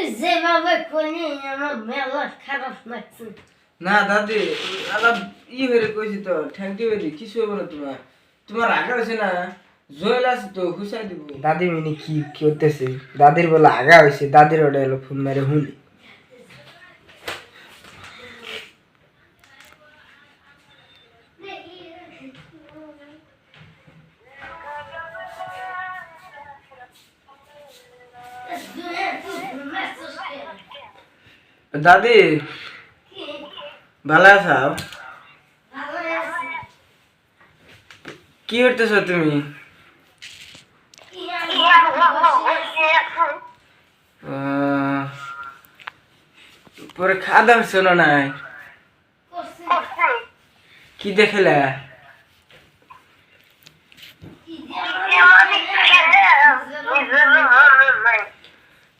তুই যেভাবে করলি আমার মেলা খারাপ লাগছে। না দাদি আলাপ হয়ে কইছি তো ঠ্যাংটি হয়ে কিছু হবে না তোমার তোমার আগা হয়েছে না জয়েল আছে তো হুসাই দিব। দাদি মিনি কি করতেছে দাদির বলে আগা হয়েছে দাদির ওটা এলো ফোন মেরে হুনি। দাদি ভালো আছো? কি করতেছ তুমি? পরে খাওয়া দাওয়া শোনো নাই কি দেখলে?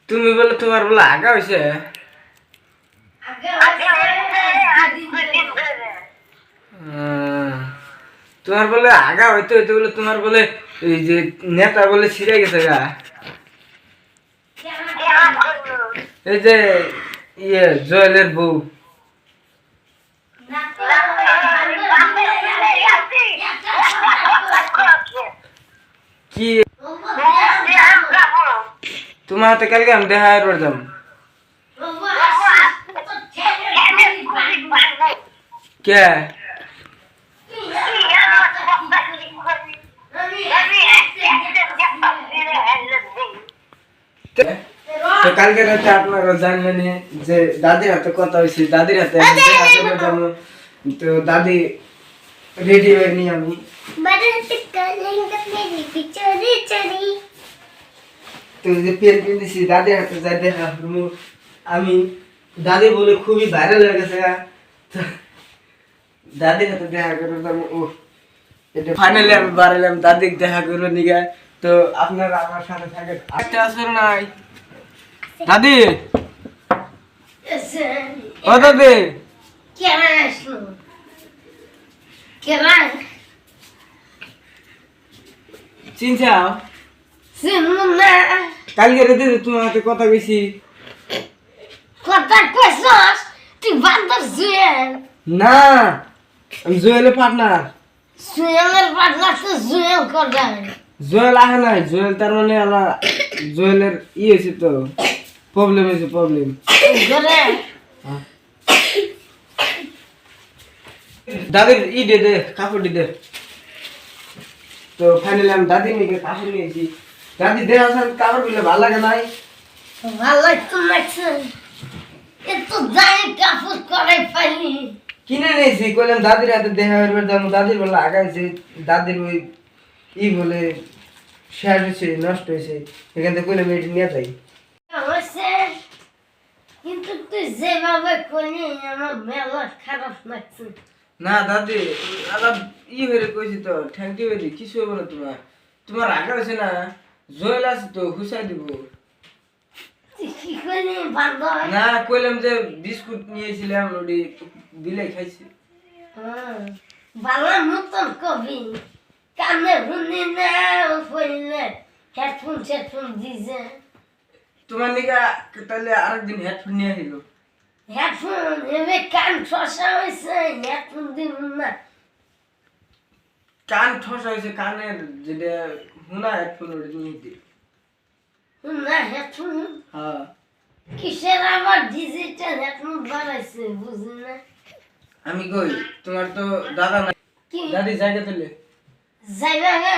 তুমি বলে তোমার বলে আগা হয়েছে তোমার বলে আগা হইতে হইতে বলে তোমার বলে এই যে নেতা বলে ছিঁড়ে গেছে গা এই যে জয়েলের বউ কি তোমার হাতে কালকে আমি দেখা করতাম কে তো কালকে রাতে আপনারা জানলেন যে দাদির হাতে কথা হয়েছে দাদির হাতে তো দাদি রেডি হয়ে নি আমি তো যে পেন কিনতেছি দাদির হাতে যাই দেখা আমি দাদি বলে খুবই ভাইরাল হয়ে গেছে দাদির হাতে দেখা করতাম ও এটা ফাইনালি আমি বাড়ালাম দাদির দেখা করবো নিগা তো আপনারা আমার সাথে থাকেন একটা আসর নাই দাদি ও দাদি চিনছাও কালকে রাতে তোমার হাতে কথা কইছি কথা কইছস তুই বান্দর জুয়েল না আমি জুয়েলের পার্টনার জুয়েলের পার্টনার তো জুয়েল করবে জুয়েল আহে নাই জুয়েল তার মানে আমার জুয়েলের হয়েছে তো প্রবলেম হয়েছে প্রবলেম দাদির দে দে কাপড় দে তো ফাইনালি আমি দাদি নিয়ে কাপড় নিয়েছি দাদি দে আসার কাপড় গুলো ভালো লাগে নাই ভালো লাগছে এত যাই কাপড় করে পাইনি কিনে নিয়েছি কইলাম দাদির হাতে দেখা করবে দাদির বলে আগাইছে দাদির ওই বলে শেষ হয়েছে নষ্ট হয়েছে এখান থেকে কইলাম এটি নিয়ে যাই কিন্তু তুই যেভাবে করলি আমার মেলা খারাপ লাগছে। না দাদি আলাপ হয়ে কইছি তো ঠ্যাংটি হয়ে কিছু হবে না তোমার তোমার আগা হয়েছে না জয়েল আছে তো হুসাই দিব। না কইলাম যে বিস্কুট নিয়েছিলাম ওটি দিলে খাইছি ভালো মতন কবি কানে শুনি না পড়লে হেডফোন সেটফোন দিছে তোমার নিকা তাহলে আরেকদিন হেডফোন নিয়ে আসিল হেডফোন এবে কান ঠসা হয়েছে হেডফোন দিব না কান ঠসা হয়েছে কানের যেটা হুনা হেডফোন ওটা নিয়ে দিই না হেডফোন হ্যাঁ কিসের আবার ডিজিটাল হেডফোন বানাইছে বুঝি না আমি কই তোমার তো দাদা না দাদি জায়গা তুলে যাইবা না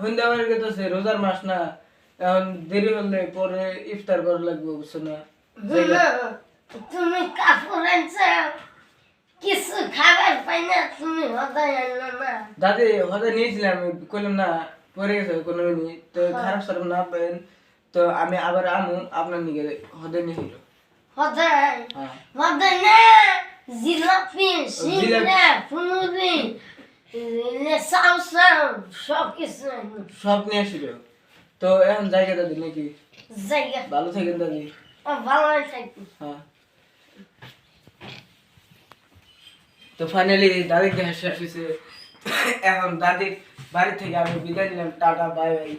হইন্দা বাড়ি গেছে রোজার মাস না এখন দেরি হলে পরে ইফতার করা লাগবে বুঝছো না তুমি কাপড় আনছো কিছু খাবার পাই না তুমি হদাই আনলো না দাদি হদাই নিয়েছিলাম আমি কইলাম না পরে গেছে কোনো তো খারাপ সারাপ না পেন তো আমি আবার আমু আপনার নিকে হদাই নিয়েছিল হদাই হদাই না জিলাপি সিংড়া ফুলুরি সব নিয়ে আসছিল তো এখন জায়গা দাদি নাকি জায়গা ভালো থাকেন দাদি ভালো থাকি হ্যাঁ তো ফাইনালি দাদির দেখা শেষ হয়েছে এখন দাদির বাড়ি থেকে আমি বিদায় নিলাম টাটা বাই বাই।